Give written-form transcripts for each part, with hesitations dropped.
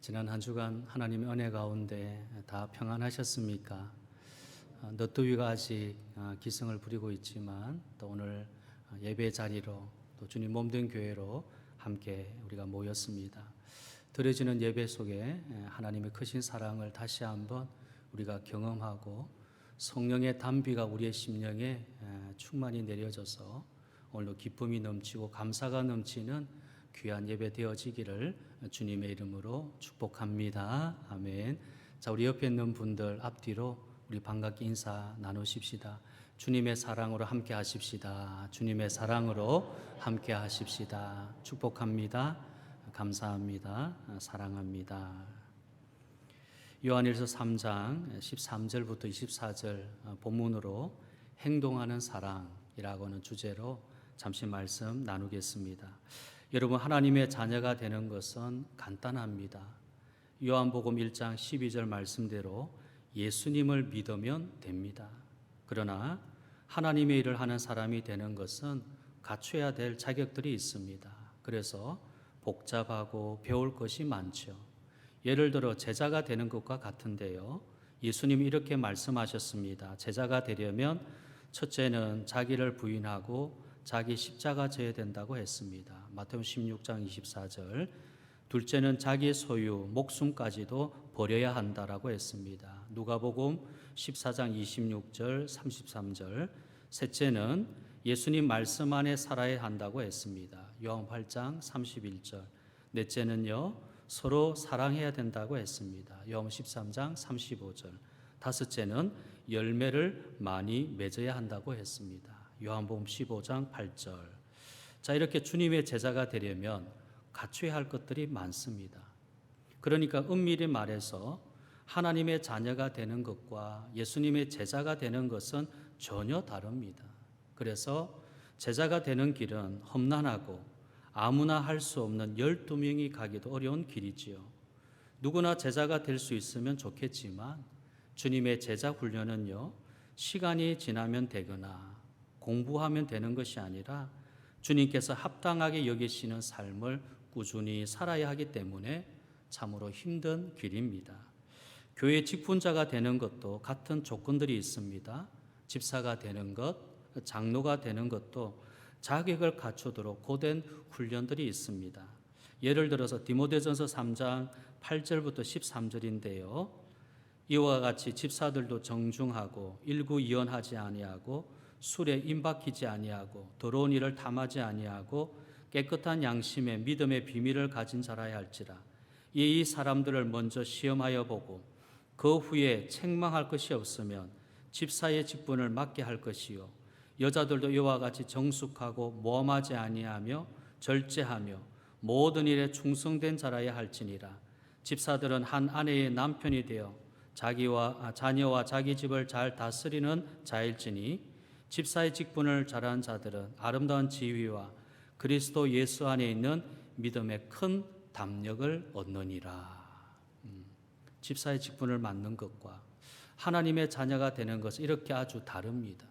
지난 한 주간 하나님의 은혜 가운데 다 평안하셨습니까? 너더위가 아직 기승을 부리고 있지만 또 오늘 예배 자리로 또 주님 몸된 교회로 함께 우리가 모였습니다. 드려지는 예배 속에 하나님의 크신 사랑을 다시 한번 우리가 경험하고 성령의 담비가 우리의 심령에 충만히 내려져서 오늘도 기쁨이 넘치고 감사가 넘치는 귀한 예배 되어지기를 주님의 이름으로 축복합니다. 아멘. 자, 우리 옆에 있는 분들 앞뒤로 우리 반갑게 인사 나누십시다. 주님의 사랑으로 함께 하십시다. 주님의 사랑으로 함께 하십시다. 축복합니다. 감사합니다. 사랑합니다. 요한일서 3장 13절부터 24절 본문으로 행동하는 사랑이라고 하는 주제로 잠시 말씀 나누겠습니다. 여러분, 하나님의 자녀가 되는 것은 간단합니다. 요한복음 1장 12절 말씀대로 예수님을 믿으면 됩니다. 그러나 하나님의 일을 하는 사람이 되는 것은 갖춰야 될 자격들이 있습니다. 그래서 복잡하고 배울 것이 많죠. 예를 들어 제자가 되는 것과 같은데요. 예수님이 이렇게 말씀하셨습니다. 제자가 되려면 첫째는 자기를 부인하고 자기 십자가 져야 된다고 했습니다. 마태복음 16장 24절. 둘째는 자기 소유, 목숨까지도 버려야 한다라고 했습니다. 누가복음 14장 26절, 33절. 셋째는 예수님 말씀 안에 살아야 한다고 했습니다. 요한 8장 31절. 넷째는요, 서로 사랑해야 된다고 했습니다. 요한 13장 35절. 다섯째는 열매를 많이 맺어야 한다고 했습니다. 요한복음 15장 8절. 자, 이렇게 주님의 제자가 되려면 갖춰야 할 것들이 많습니다. 그러니까 엄밀히 말해서 하나님의 자녀가 되는 것과 예수님의 제자가 되는 것은 전혀 다릅니다. 그래서 제자가 되는 길은 험난하고 아무나 할 수 없는 12명이 가기도 어려운 길이지요. 누구나 제자가 될 수 있으면 좋겠지만 주님의 제자 훈련은요, 시간이 지나면 되거나 공부하면 되는 것이 아니라 주님께서 합당하게 여기시는 삶을 꾸준히 살아야 하기 때문에 참으로 힘든 길입니다. 교회 직분자가 되는 것도 같은 조건들이 있습니다. 집사가 되는 것, 장로가 되는 것도 자격을 갖추도록 고된 훈련들이 있습니다. 예를 들어서 디모데전서 3장 8절부터 13절인데요. 이와 같이 집사들도 정중하고 일구이연하지 아니하고 술에 임박히지 아니하고 더러운 일을 탐하지 아니하고 깨끗한 양심에 믿음의 비밀을 가진 자라야 할지라. 이 사람들을 먼저 시험하여 보고 그 후에 책망할 것이 없으면 집사의 직분을 맡게 할 것이요, 여자들도 이와 같이 정숙하고 모함하지 아니하며 절제하며 모든 일에 충성된 자라야 할지니라. 집사들은 한 아내의 남편이 되어 자녀와 자기 집을 잘 다스리는 자일지니 집사의 직분을 잘한 자들은 아름다운 지위와 그리스도 예수 안에 있는 믿음의 큰 담력을 얻느니라. 집사의 직분을 맡는 것과 하나님의 자녀가 되는 것은 이렇게 아주 다릅니다.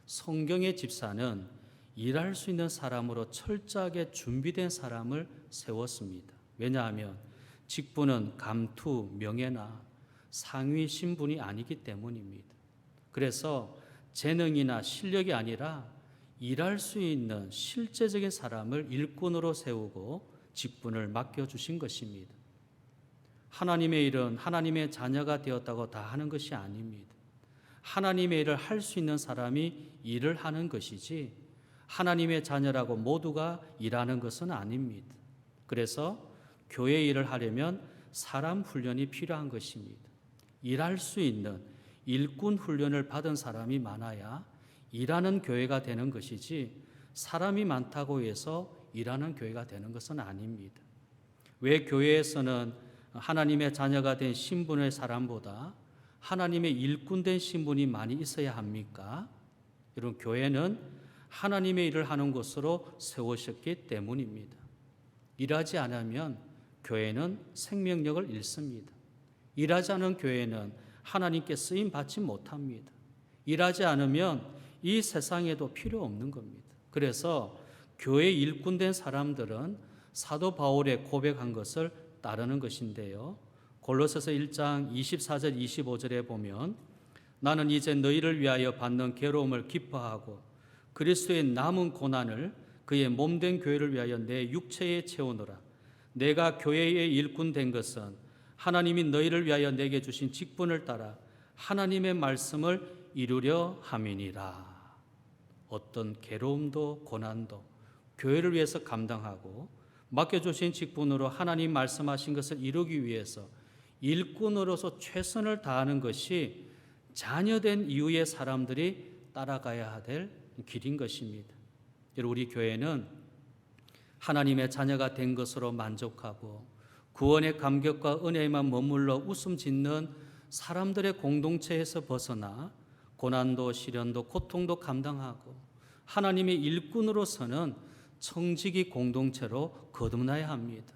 성경의 집사는 일할 수 있는 사람으로 철저하게 준비된 사람을 세웠습니다. 왜냐하면 직분은 감투, 명예나 상위 신분이 아니기 때문입니다. 그래서 재능이나 실력이 아니라 일할 수 있는 실제적인 사람을 일꾼으로 세우고 직분을 맡겨주신 것입니다. 하나님의 일은 하나님의 자녀가 되었다고 다 하는 것이 아닙니다. 하나님의 일을 할 수 있는 사람이 일을 하는 것이지 하나님의 자녀라고 모두가 일하는 것은 아닙니다. 그래서 교회 일을 하려면 사람 훈련이 필요한 것입니다. 일할 수 있는 일꾼 훈련을 받은 사람이 많아야 일하는 교회가 되는 것이지 사람이 많다고 해서 일하는 교회가 되는 것은 아닙니다. 왜 교회에서는 하나님의 자녀가 된 신분의 사람보다 하나님의 일꾼된 신분이 많이 있어야 합니까? 여러분, 교회는 하나님의 일을 하는 곳으로 세우셨기 때문입니다. 일하지 않으면 교회는 생명력을 잃습니다. 일하지 않은 교회는 하나님께 쓰임 받지 못합니다. 일하지 않으면 이 세상에도 필요 없는 겁니다. 그래서 교회 일꾼된 사람들은 사도 바울의 고백한 것을 따르는 것인데요. 골로새서 1장 24절 25절에 보면 나는 이제 너희를 위하여 받는 괴로움을 기뻐하고 그리스도의 남은 고난을 그의 몸된 교회를 위하여 내 육체에 채우노라. 내가 교회의 일꾼 된 것은 하나님이 너희를 위하여 내게 주신 직분을 따라 하나님의 말씀을 이루려 함이니라. 어떤 괴로움도 고난도 교회를 위해서 감당하고 맡겨주신 직분으로 하나님 말씀하신 것을 이루기 위해서 일꾼으로서 최선을 다하는 것이 자녀된 이후의 사람들이 따라가야 될 길인 것입니다. 우리 교회는 하나님의 자녀가 된 것으로 만족하고 구원의 감격과 은혜에만 머물러 웃음 짓는 사람들의 공동체에서 벗어나 고난도 시련도 고통도 감당하고 하나님의 일꾼으로서는 청지기 공동체로 거듭나야 합니다.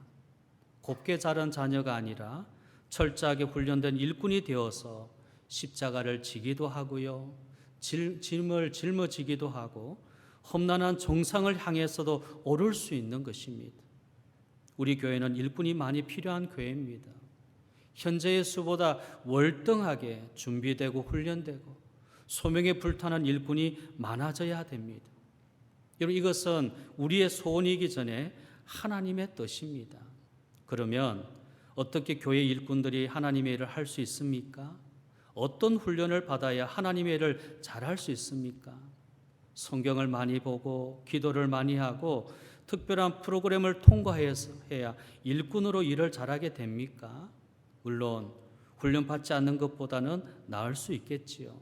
곱게 자란 자녀가 아니라 철저하게 훈련된 일꾼이 되어서 십자가를 지기도 하고요, 짐을 짊어지기도 하고 험난한 정상을 향해서도 오를 수 있는 것입니다. 우리 교회는 일꾼이 많이 필요한 교회입니다. 현재의 수보다 월등하게 준비되고 훈련되고 소명에 불타는 일꾼이 많아져야 됩니다. 여러분, 이것은 우리의 소원이기 전에 하나님의 뜻입니다. 그러면 어떻게 교회 일꾼들이 하나님의 일을 할 수 있습니까? 어떤 훈련을 받아야 하나님의 일을 잘할 수 있습니까? 성경을 많이 보고 기도를 많이 하고 특별한 프로그램을 통과해서 해야 일꾼으로 일을 잘하게 됩니까? 물론 훈련받지 않는 것보다는 나을 수 있겠지요.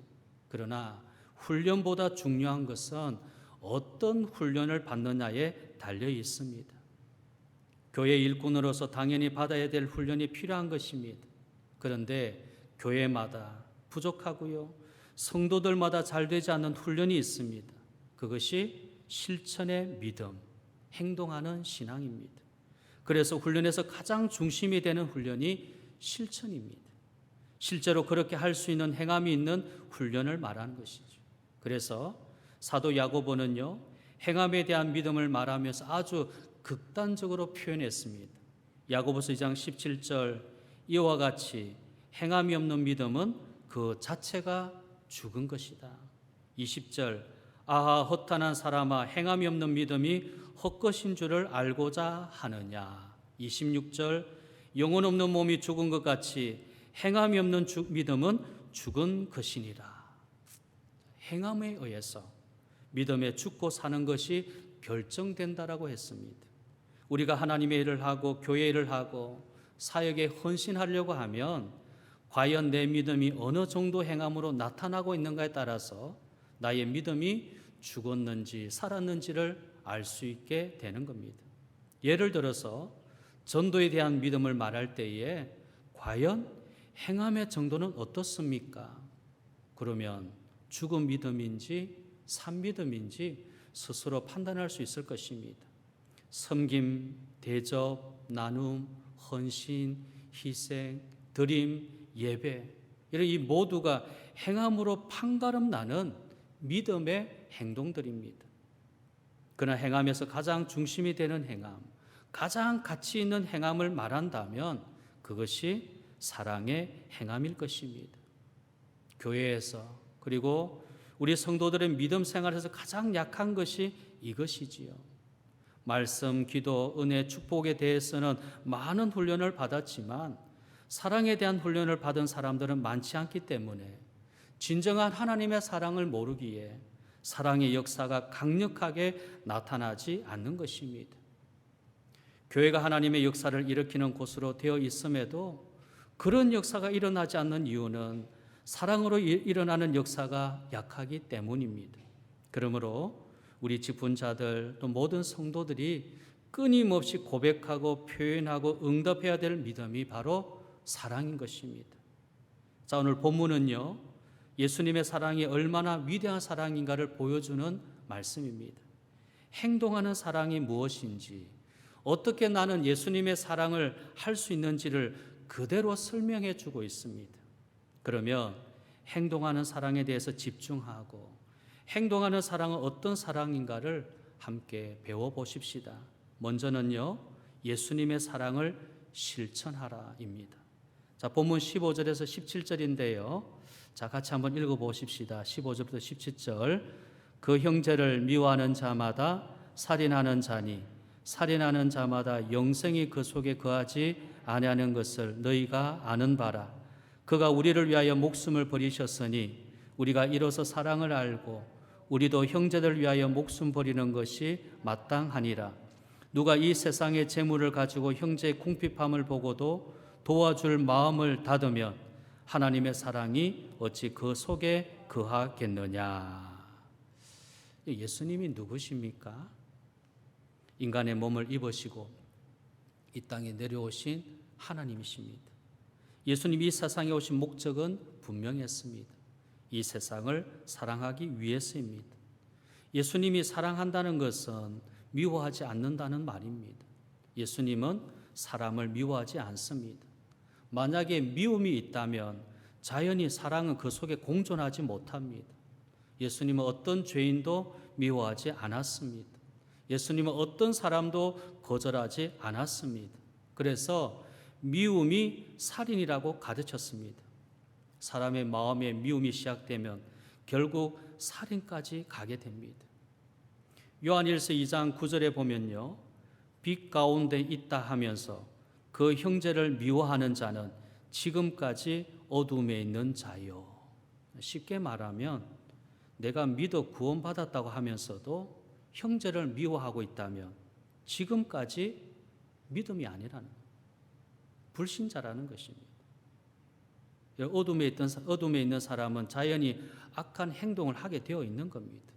그러나 훈련보다 중요한 것은 어떤 훈련을 받느냐에 달려 있습니다. 교회 일꾼으로서 당연히 받아야 될 훈련이 필요한 것입니다. 그런데 교회마다 부족하고요, 성도들마다 잘 되지 않는 훈련이 있습니다. 그것이 실천의 믿음, 행동하는 신앙입니다. 그래서 훈련에서 가장 중심이 되는 훈련이 실천입니다. 실제로 그렇게 할 수 있는 행함이 있는 훈련을 말하는 것이죠. 그래서 사도 야고보는요, 행함에 대한 믿음을 말하면서 아주 극단적으로 표현했습니다. 야고보서 2장 17절, 이와 같이 행함이 없는 믿음은 그 자체가 죽은 것이다. 20절, 아하 허탄한 사람아, 행함이 없는 믿음이 헛것인 줄을 알고자 하느냐. 26절, 영혼 없는 몸이 죽은 것 같이 행함이 없는 믿음은 죽은 것이니라. 행함에 의해서 믿음에 죽고 사는 것이 결정된다라고 했습니다. 우리가 하나님의 일을 하고 교회 일을 하고 사역에 헌신하려고 하면 과연 내 믿음이 어느 정도 행함으로 나타나고 있는가에 따라서 나의 믿음이 죽었는지 살았는지를 알 수 있게 되는 겁니다. 예를 들어서 전도에 대한 믿음을 말할 때에 과연 행함의 정도는 어떻습니까? 그러면 죽은 믿음인지 산 믿음인지 스스로 판단할 수 있을 것입니다. 섬김, 대접, 나눔, 헌신, 희생, 드림, 예배, 이런 이 모두가 행함으로 판가름 나는 믿음의 행동들입니다. 그러나 행함에서 가장 중심이 되는 행함, 가장 가치 있는 행함을 말한다면 그것이 사랑의 행함일 것입니다. 교회에서 그리고 우리 성도들의 믿음 생활에서 가장 약한 것이 이것이지요. 말씀, 기도, 은혜, 축복에 대해서는 많은 훈련을 받았지만 사랑에 대한 훈련을 받은 사람들은 많지 않기 때문에 진정한 하나님의 사랑을 모르기에 사랑의 역사가 강력하게 나타나지 않는 것입니다. 교회가 하나님의 역사를 일으키는 곳으로 되어 있음에도 그런 역사가 일어나지 않는 이유는 사랑으로 일어나는 역사가 약하기 때문입니다. 그러므로 우리 직분자들 또 모든 성도들이 끊임없이 고백하고 표현하고 응답해야 될 믿음이 바로 사랑인 것입니다. 자, 오늘 본문은요, 예수님의 사랑이 얼마나 위대한 사랑인가를 보여주는 말씀입니다. 행동하는 사랑이 무엇인지, 어떻게 나는 예수님의 사랑을 할 수 있는지를 그대로 설명해 주고 있습니다. 그러면 행동하는 사랑에 대해서 집중하고 행동하는 사랑은 어떤 사랑인가를 함께 배워보십시다. 먼저는요, 예수님의 사랑을 실천하라입니다. 자, 본문 15절에서 17절인데요. 자, 같이 한번 읽어 보십시다. 15절부터 17절. 그 형제를 미워하는 자마다 살인하는 자니 살인하는 자마다 영생이 그 속에 거하지 아니하는 것을 너희가 아는 바라. 그가 우리를 위하여 목숨을 버리셨으니 우리가 이로써 사랑을 알고 우리도 형제들 위하여 목숨 버리는 것이 마땅하니라. 누가 이 세상의 재물을 가지고 형제의 궁핍함을 보고도 도와줄 마음을 닫으면 하나님의 사랑이 어찌 그 속에 거하겠느냐. 예수님이 누구십니까? 인간의 몸을 입으시고 이 땅에 내려오신 하나님이십니다. 예수님이 이 세상에 오신 목적은 분명했습니다. 이 세상을 사랑하기 위해서입니다. 예수님이 사랑한다는 것은 미워하지 않는다는 말입니다. 예수님은 사람을 미워하지 않습니다. 만약에 미움이 있다면 자연히 사랑은 그 속에 공존하지 못합니다. 예수님은 어떤 죄인도 미워하지 않았습니다. 예수님은 어떤 사람도 거절하지 않았습니다. 그래서 미움이 살인이라고 가르쳤습니다. 사람의 마음에 미움이 시작되면 결국 살인까지 가게 됩니다. 요한일서 2장 9절에 보면요, 빛 가운데 있다 하면서 그 형제를 미워하는 자는 지금까지 어둠에 있는 자요. 쉽게 말하면 내가 믿어 구원받았다고 하면서도 형제를 미워하고 있다면 지금까지 믿음이 아니라는 거예요. 불신자라는 것입니다. 어둠에 있는 사람은 자연히 악한 행동을 하게 되어 있는 겁니다.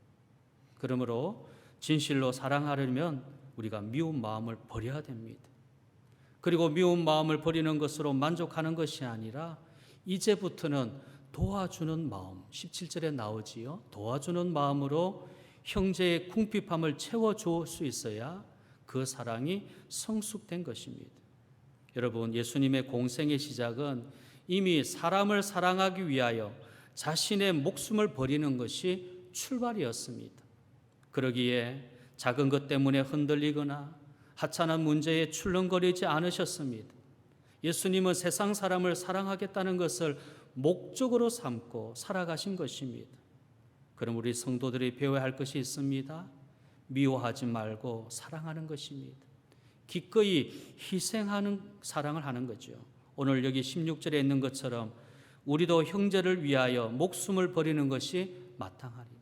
그러므로 진실로 사랑하려면 우리가 미운 마음을 버려야 됩니다. 그리고 미운 마음을 버리는 것으로 만족하는 것이 아니라 이제부터는 도와주는 마음, 17절에 나오지요. 도와주는 마음으로 형제의 궁핍함을 채워줄 수 있어야 그 사랑이 성숙된 것입니다. 여러분, 예수님의 공생의 시작은 이미 사람을 사랑하기 위하여 자신의 목숨을 버리는 것이 출발이었습니다. 그러기에 작은 것 때문에 흔들리거나 하찮은 문제에 출렁거리지 않으셨습니다. 예수님은 세상 사람을 사랑하겠다는 것을 목적으로 삼고 살아가신 것입니다. 그럼 우리 성도들이 배워야 할 것이 있습니다. 미워하지 말고 사랑하는 것입니다. 기꺼이 희생하는 사랑을 하는 거죠. 오늘 여기 16절에 있는 것처럼 우리도 형제를 위하여 목숨을 버리는 것이 마땅하리라.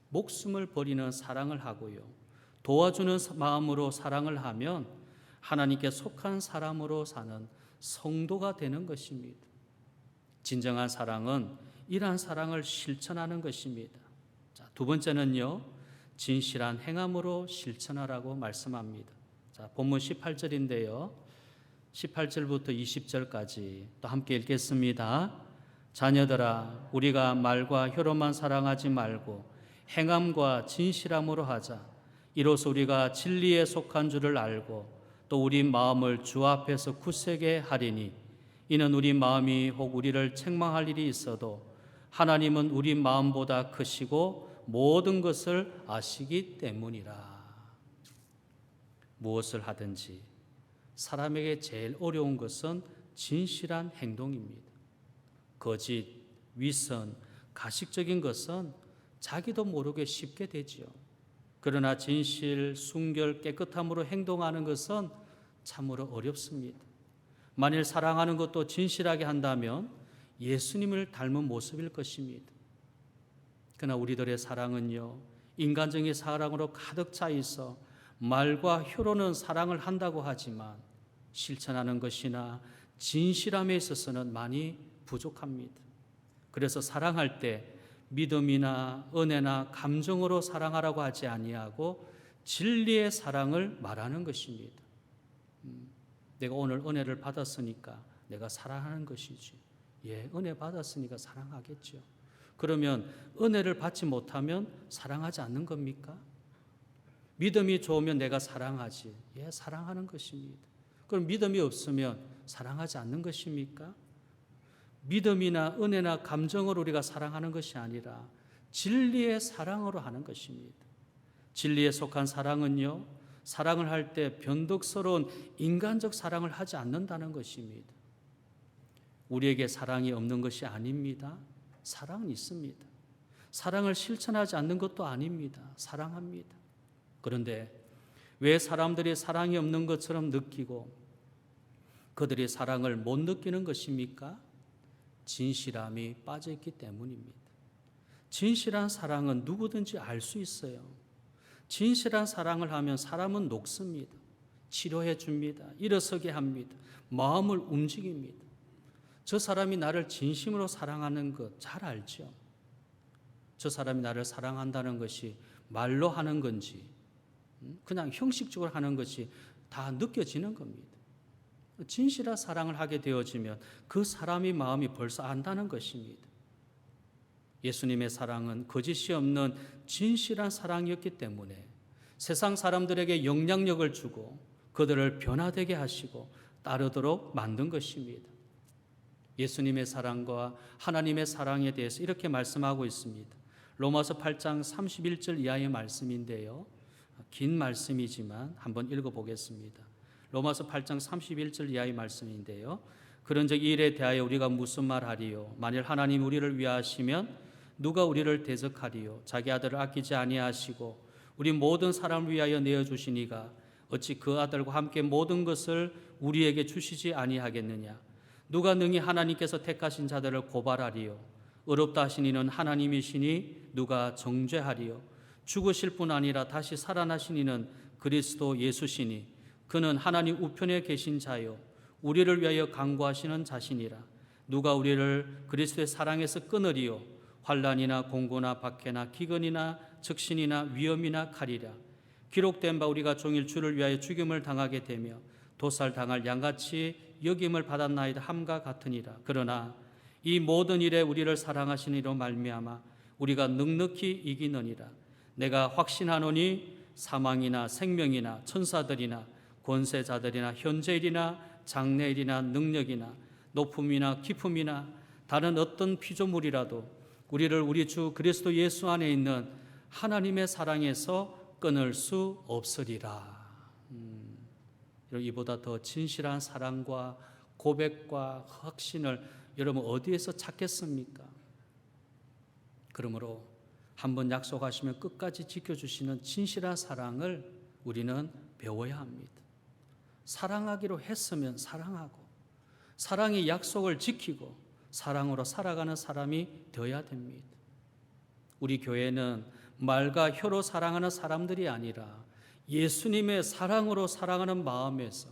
목숨을 버리는 사랑을 하고요, 도와주는 마음으로 사랑을 하면 하나님께 속한 사람으로 사는 성도가 되는 것입니다. 진정한 사랑은 이러한 사랑을 실천하는 것입니다. 자, 두 번째는요, 진실한 행함으로 실천하라고 말씀합니다. 자, 본문 18절인데요. 18절부터 20절까지 또 함께 읽겠습니다. 자녀들아, 우리가 말과 혀로만 사랑하지 말고 행함과 진실함으로 하자. 이로써 우리가 진리에 속한 줄을 알고 또 우리 마음을 주 앞에서 굳세게 하리니 이는 우리 마음이 혹 우리를 책망할 일이 있어도 하나님은 우리 마음보다 크시고 모든 것을 아시기 때문이라. 무엇을 하든지 사람에게 제일 어려운 것은 진실한 행동입니다. 거짓, 위선, 가식적인 것은 자기도 모르게 쉽게 되지요. 그러나 진실, 순결, 깨끗함으로 행동하는 것은 참으로 어렵습니다. 만일 사랑하는 것도 진실하게 한다면 예수님을 닮은 모습일 것입니다. 그러나 우리들의 사랑은요, 인간적인 사랑으로 가득 차 있어 말과 혀로는 사랑을 한다고 하지만 실천하는 것이나 진실함에 있어서는 많이 부족합니다. 그래서 사랑할 때 믿음이나 은혜나 감정으로 사랑하라고 하지 아니하고 진리의 사랑을 말하는 것입니다. 내가 오늘 은혜를 받았으니까 내가 사랑하는 것이지. 예, 은혜 받았으니까 사랑하겠죠. 그러면 은혜를 받지 못하면 사랑하지 않는 겁니까? 믿음이 좋으면 내가 사랑하지. 예, 사랑하는 것입니다. 그럼 믿음이 없으면 사랑하지 않는 것입니까? 믿음이나 은혜나 감정으로 우리가 사랑하는 것이 아니라 진리의 사랑으로 하는 것입니다. 진리에 속한 사랑은요, 사랑을 할 때 변덕스러운 인간적 사랑을 하지 않는다는 것입니다. 우리에게 사랑이 없는 것이 아닙니다. 사랑은 있습니다. 사랑을 실천하지 않는 것도 아닙니다. 사랑합니다. 그런데 왜 사람들이 사랑이 없는 것처럼 느끼고 그들이 사랑을 못 느끼는 것입니까? 진실함이 빠져있기 때문입니다. 진실한 사랑은 누구든지 알 수 있어요. 진실한 사랑을 하면 사람은 녹습니다. 치료해 줍니다. 일어서게 합니다. 마음을 움직입니다. 저 사람이 나를 진심으로 사랑하는 것 잘 알죠. 저 사람이 나를 사랑한다는 것이 말로 하는 건지 그냥 형식적으로 하는 것이 다 느껴지는 겁니다. 진실한 사랑을 하게 되어지면 그 사람의 마음이 벌써 안다는 것입니다. 예수님의 사랑은 거짓이 없는 진실한 사랑이었기 때문에 세상 사람들에게 영향력을 주고 그들을 변화되게 하시고 따르도록 만든 것입니다. 예수님의 사랑과 하나님의 사랑에 대해서 이렇게 말씀하고 있습니다. 로마서 8장 31절 이하의 말씀인데요. 긴 말씀이지만 한번 읽어보겠습니다. 로마서 8장 31절 이하의 말씀인데요. 그런즉 이 일에 대하여 우리가 무슨 말하리요? 만일 하나님 우리를 위하시면 누가 우리를 대적하리요? 자기 아들을 아끼지 아니하시고 우리 모든 사람을 위하여 내어주시니가 어찌 그 아들과 함께 모든 것을 우리에게 주시지 아니하겠느냐? 누가 능히 하나님께서 택하신 자들을 고발하리요? 의롭다 하신 이는 하나님이시니 누가 정죄하리요? 죽으실 뿐 아니라 다시 살아나신 이는 그리스도 예수시니 그는 하나님 우편에 계신 자요 우리를 위하여 간구하시는 자시니라. 누가 우리를 그리스도의 사랑에서 끊으리요? 환난이나 공고나 박해나 기근이나 적신이나 위험이나 칼이라. 기록된 바 우리가 종일 주를 위하여 죽임을 당하게 되며 도살당할 양같이 여김을 받았나이다 함과 같으니라. 그러나 이 모든 일에 우리를 사랑하신 이로 말미암아 우리가 넉넉히 이기느니라. 내가 확신하노니 사망이나 생명이나 천사들이나 권세자들이나 현재일이나 장래일이나 능력이나 높음이나 깊음이나 다른 어떤 피조물이라도 우리를 우리 주 그리스도 예수 안에 있는 하나님의 사랑에서 끊을 수 없으리라. 이보다 더 진실한 사랑과 고백과 확신을 여러분 어디에서 찾겠습니까? 그러므로 한번 약속하시면 끝까지 지켜주시는 진실한 사랑을 우리는 배워야 합니다. 사랑하기로 했으면 사랑하고 사랑의 약속을 지키고 사랑으로 살아가는 사람이 되어야 됩니다. 우리 교회는 말과 혀로 사랑하는 사람들이 아니라 예수님의 사랑으로 사랑하는 마음에서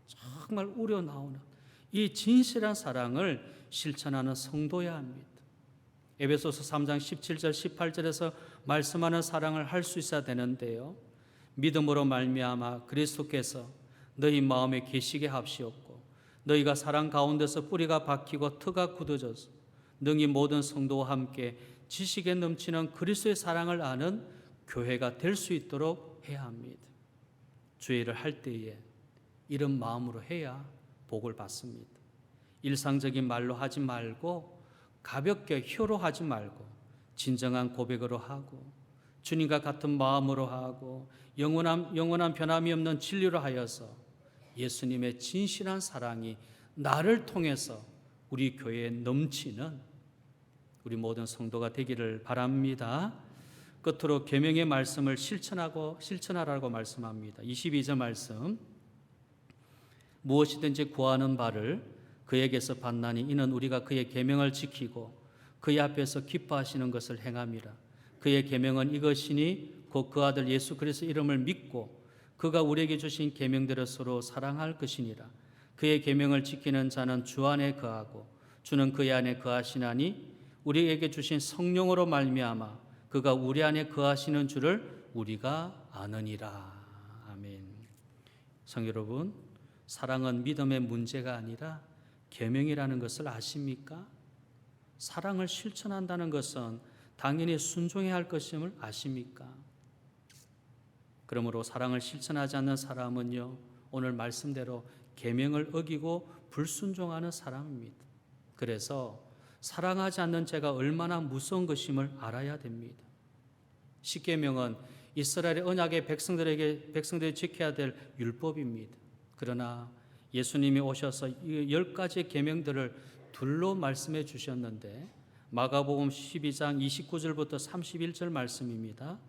정말 우러나오는 이 진실한 사랑을 실천하는 성도여야 합니다. 에베소서 3장 17절 18절에서 말씀하는 사랑을 할 수 있어야 되는데요. 믿음으로 말미암아 그리스도께서 너희 마음에 계시게 합시었고 너희가 사랑 가운데서 뿌리가 박히고 터가 굳어져서 능히 모든 성도와 함께 지식에 넘치는 그리스도의 사랑을 아는 교회가 될 수 있도록 해야 합니다. 주의 일을 할 때에 이런 마음으로 해야 복을 받습니다. 일상적인 말로 하지 말고 가볍게 혀로 하지 말고 진정한 고백으로 하고 주님과 같은 마음으로 하고 영원한 변함이 없는 진리로 하여서 예수님의 진실한 사랑이 나를 통해서 우리 교회에 넘치는 우리 모든 성도가 되기를 바랍니다. 끝으로 계명의 말씀을 실천하라고 말씀합니다. 22절 말씀 무엇이든지 구하는 바를 그에게서 받나니 이는 우리가 그의 계명을 지키고 그의 앞에서 기뻐하시는 것을 행함이라. 그의 계명은 이것이니 곧 그 아들 예수 그리스도 이름을 믿고 그가 우리에게 주신 계명대로 서로 사랑할 것이니라. 그의 계명을 지키는 자는 주 안에 거하고 주는 그의 안에 거하시나니 우리에게 주신 성령으로 말미암아 그가 우리 안에 거하시는 줄을 우리가 아느니라. 아멘. 성도 여러분, 사랑은 믿음의 문제가 아니라 계명이라는 것을 아십니까? 사랑을 실천한다는 것은 당연히 순종해야 할 것임을 아십니까? 그러므로 사랑을 실천하지 않는 사람은요, 오늘 말씀대로 계명을 어기고 불순종하는 사람입니다. 그래서 사랑하지 않는 죄가 얼마나 무서운 것임을 알아야 됩니다. 십계명은 이스라엘의 언약의 백성들이 지켜야 될 율법입니다. 그러나 예수님이 오셔서 이 10가지 계명들을 둘로 말씀해 주셨는데 마가복음 12장 29절부터 31절 말씀입니다.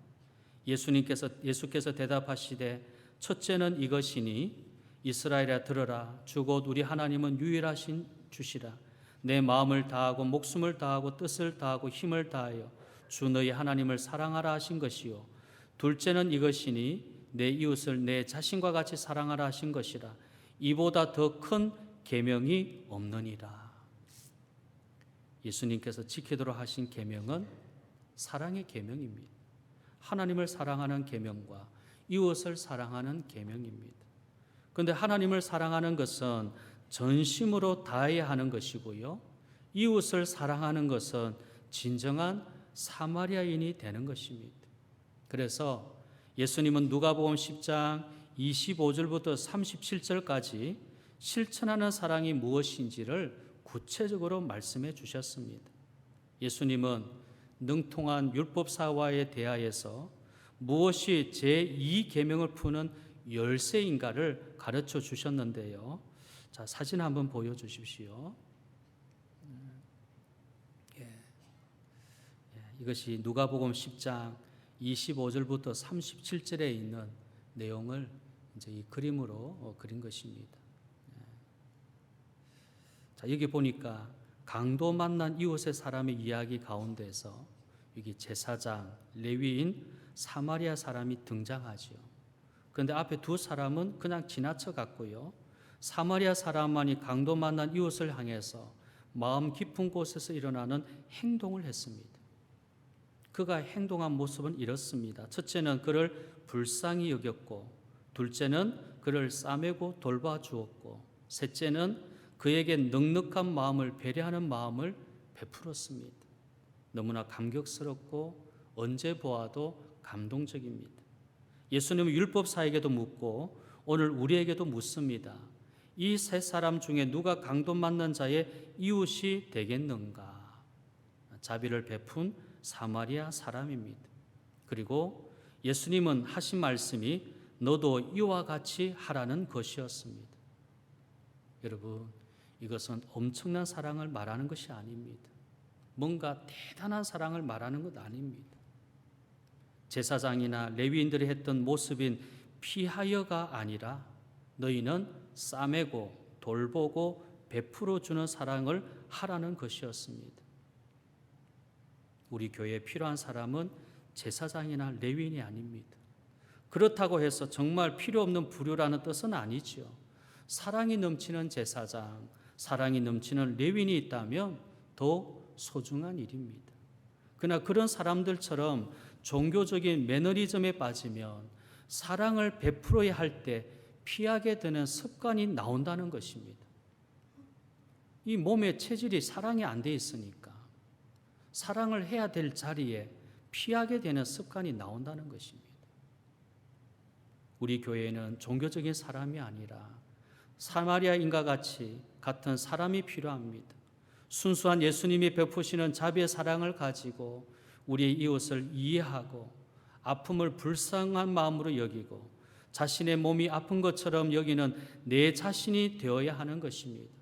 예수께서 대답하시되 첫째는 이것이니 이스라엘아 들으라. 주 곧 우리 하나님은 유일하신 주시라. 내 마음을 다하고 목숨을 다하고 뜻을 다하고 힘을 다하여 주 너희 하나님을 사랑하라 하신 것이요. 둘째는 이것이니 내 이웃을 내 자신과 같이 사랑하라 하신 것이라. 이보다 더 큰 계명이 없느니라. 예수님께서 지키도록 하신 계명은 사랑의 계명입니다. 하나님을 사랑하는 계명과 이웃을 사랑하는 계명입니다. 그런데 하나님을 사랑하는 것은 전심으로 다해야 하는 것이고요. 이웃을 사랑하는 것은 진정한 사마리아인이 되는 것입니다. 그래서 예수님은 누가복음 10장 25절부터 37절까지 실천하는 사랑이 무엇인지를 구체적으로 말씀해 주셨습니다. 예수님은 능통한 율법사와에 대하여서 무엇이 제2계명을 푸는 열쇠인가를 가르쳐 주셨는데요. 자, 사진 한번 보여주십시오. 이것이 누가복음 10장 25절부터 37절에 있는 내용을 이제 이 그림으로 그린 것입니다. 자, 여기 보니까 강도 만난 이웃의 사람의 이야기 가운데서 여기 제사장, 레위인, 사마리아 사람이 등장하죠. 그런데 앞에 두 사람은 그냥 지나쳐 갔고요. 사마리아 사람만이 강도 만난 이웃을 향해서 마음 깊은 곳에서 일어나는 행동을 했습니다. 그가 행동한 모습은 이렇습니다. 첫째는 그를 불쌍히 여겼고, 둘째는 그를 싸매고 돌봐주었고, 셋째는 그에게 넉넉한 마음을 배려하는 마음을 베풀었습니다. 너무나 감격스럽고 언제 보아도 감동적입니다. 예수님은 율법사에게도 묻고 오늘 우리에게도 묻습니다. 이 세 사람 중에 누가 강도 맞는 자의 이웃이 되겠는가? 자비를 베푼 사마리아 사람입니다. 그리고 예수님은 하신 말씀이 너도 이와 같이 하라는 것이었습니다. 여러분, 이것은 엄청난 사랑을 말하는 것이 아닙니다. 뭔가 대단한 사랑을 말하는 것 아닙니다. 제사장이나 레위인들이 했던 모습인 피하여가 아니라 너희는 싸매고 돌보고 베풀어 주는 사랑을 하라는 것이었습니다. 우리 교회에 필요한 사람은 제사장이나 레위인이 아닙니다. 그렇다고 해서 정말 필요 없는 부류라는 뜻은 아니죠. 사랑이 넘치는 제사장, 사랑이 넘치는 레위인이 있다면 더 소중한 일입니다. 그러나 그런 사람들처럼 종교적인 매너리즘에 빠지면 사랑을 베풀어야 할 때 피하게 되는 습관이 나온다는 것입니다. 이 몸의 체질이 사랑이 안 돼 있으니까 사랑을 해야 될 자리에 피하게 되는 습관이 나온다는 것입니다. 우리 교회에는 종교적인 사람이 아니라 사마리아인과 같은 사람이 필요합니다. 순수한 예수님이 베푸시는 자비의 사랑을 가지고 우리의 이웃을 이해하고 아픔을 불쌍한 마음으로 여기고 자신의 몸이 아픈 것처럼 여기는 내 자신이 되어야 하는 것입니다.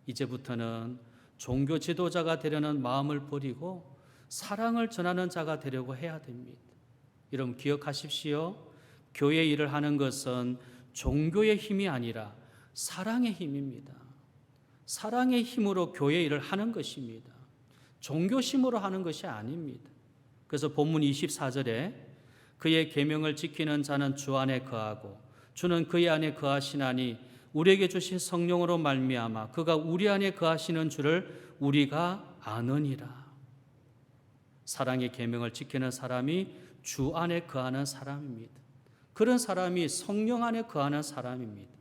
이제부터는 종교 지도자가 되려는 마음을 버리고 사랑을 전하는 자가 되려고 해야 됩니다. 여러분 기억하십시오. 교회 일을 하는 것은 종교의 힘이 아니라 사랑의 힘입니다. 사랑의 힘으로 교회 일을 하는 것입니다. 종교심으로 하는 것이 아닙니다. 그래서 본문 24절에 그의 계명을 지키는 자는 주 안에 거하고 주는 그의 안에 거하시나니 우리에게 주신 성령으로 말미암아 그가 우리 안에 거하시는 줄을 우리가 아느니라. 사랑의 계명을 지키는 사람이 주 안에 거하는 사람입니다. 그런 사람이 성령 안에 거하는 사람입니다.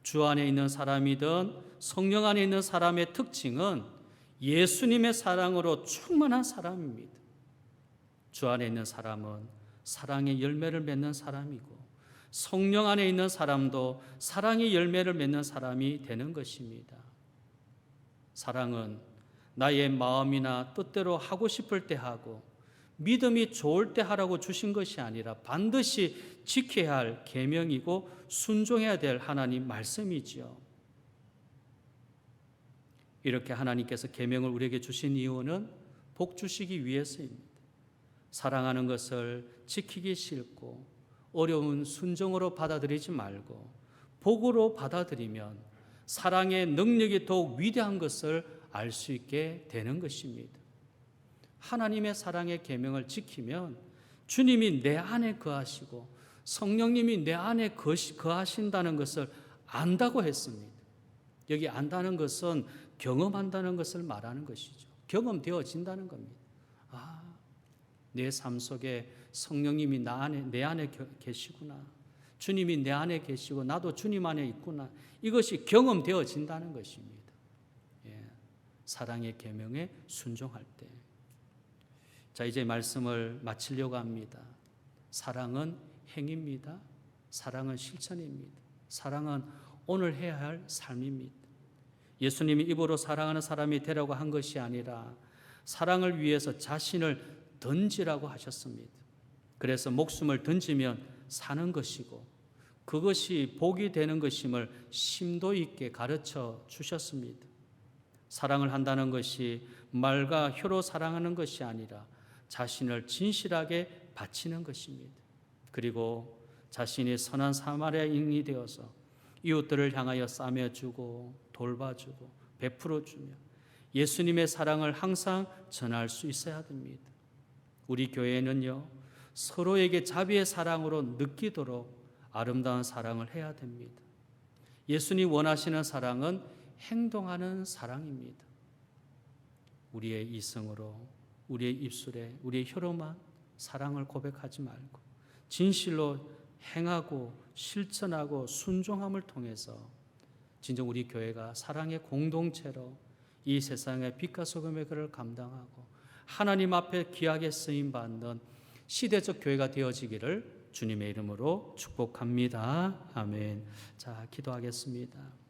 주 안에 있는 사람이든 성령 안에 있는 사람의 특징은 예수님의 사랑으로 충만한 사람입니다. 주 안에 있는 사람은 사랑의 열매를 맺는 사람이고 성령 안에 있는 사람도 사랑의 열매를 맺는 사람이 되는 것입니다. 사랑은 나의 마음이나 뜻대로 하고 싶을 때 하고 믿음이 좋을 때 하라고 주신 것이 아니라 반드시 지켜야 할 계명이고 순종해야 될 하나님 말씀이지요. 이렇게 하나님께서 계명을 우리에게 주신 이유는 복 주시기 위해서입니다. 사랑하는 것을 지키기 싫고 어려운 순종으로 받아들이지 말고 복으로 받아들이면 사랑의 능력이 더욱 위대한 것을 알 수 있게 되는 것입니다. 하나님의 사랑의 계명을 지키면 주님이 내 안에 거하시고 성령님이 내 안에 거하신다는 것을 안다고 했습니다. 여기 안다는 것은 경험한다는 것을 말하는 것이죠. 경험되어진다는 겁니다. 내 삶 속에 성령님이 내 안에 계시구나. 주님이 내 안에 계시고 나도 주님 안에 있구나. 이것이 경험되어진다는 것입니다. 사랑의 계명에 순종할 때. 자, 이제 말씀을 마치려고 합니다. 사랑은 행입니다. 사랑은 실천입니다. 사랑은 오늘 해야 할 삶입니다. 예수님이 입으로 사랑하는 사람이 되라고 한 것이 아니라 사랑을 위해서 자신을 던지라고 하셨습니다. 그래서 목숨을 던지면 사는 것이고 그것이 복이 되는 것임을 심도 있게 가르쳐 주셨습니다. 사랑을 한다는 것이 말과 혀로 사랑하는 것이 아니라 자신을 진실하게 바치는 것입니다. 그리고 자신이 선한 사마리아인이 되어서 이웃들을 향하여 싸매주고 돌봐주고 베풀어주며 예수님의 사랑을 항상 전할 수 있어야 됩니다. 우리 교회는요, 서로에게 자비의 사랑으로 느끼도록 아름다운 사랑을 해야 됩니다. 예수님 원하시는 사랑은 행동하는 사랑입니다. 우리의 이성으로, 우리의 입술에, 우리의 혀로만 사랑을 고백하지 말고 진실로 행하고 실천하고 순종함을 통해서 진정 우리 교회가 사랑의 공동체로 이 세상의 빛과 소금의 글을 감당하고 하나님 앞에 귀하게 쓰임받는 시대적 교회가 되어지기를 주님의 이름으로 축복합니다. 아멘. 자, 기도하겠습니다.